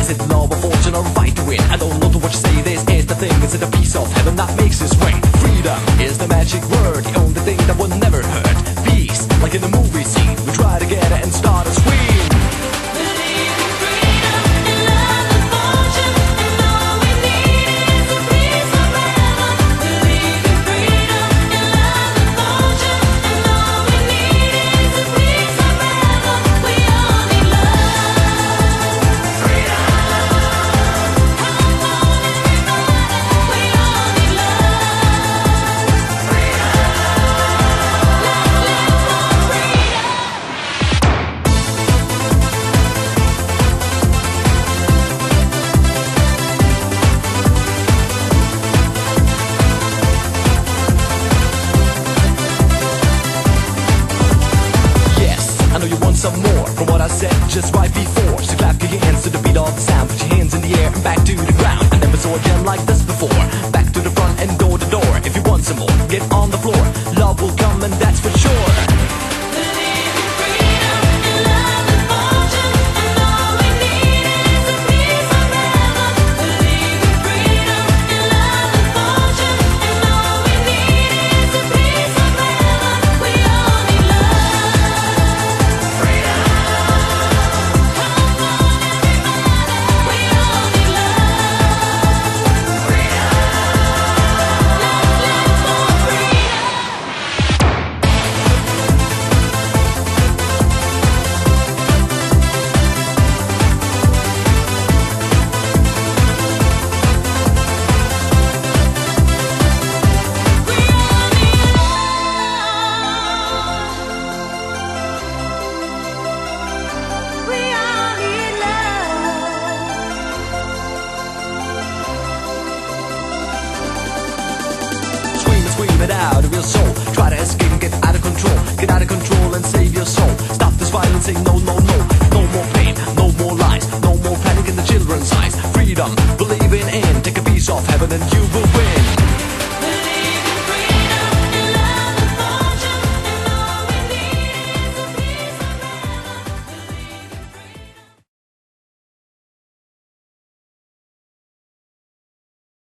Is it love or fortune or a fight to win? I don't know to what you say, this is the thing. Is it a piece of heaven that makes us swing? Freedom is the magic word, the only thing that will never hurt. Peace, like in the movie scene, we try to get it and start a scream. Some more from what I said just right before. So clap your hands to the beat of the sound. Put your hands in the air and back to the ground. I never saw a jam like this before. Back to the front and door to door. If you want some more, get on the floor. Love will come and that's for sure. Scream it out of your soul. Try to escape and get out of control. Get out of control and save your soul. Stop this violence, say no, no, no. No more pain, no more lies. No more panic in the children's eyes. Freedom, believe in. Take a piece of heaven and you will win.